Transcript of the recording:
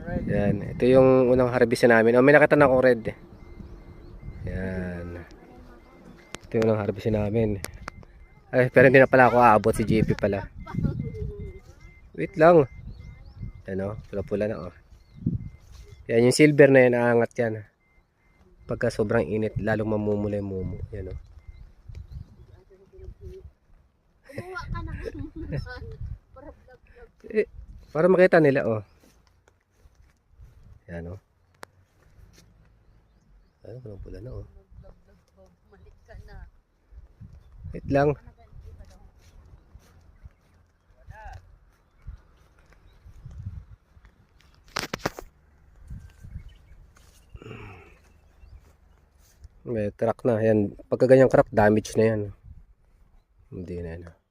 Yan, ito yung unang harvest namin. Oh, may nakita na akong red. Yan. Ito yung unang harvest namin. Ay, pero hindi na pala ako aabot, si JP pala. Wait lang. Ano, pula-pula na oh. Yan yung silver na yan, aangat yan. Pagka sobrang init, lalong mamumula yung mumu. Yan oh. Para makita nila oh. Yan oh. Ano, pula-pula na oh. Wait lang. May crack na. Yan. Pagka ganyang crack, damage na yan. Hindi na yan.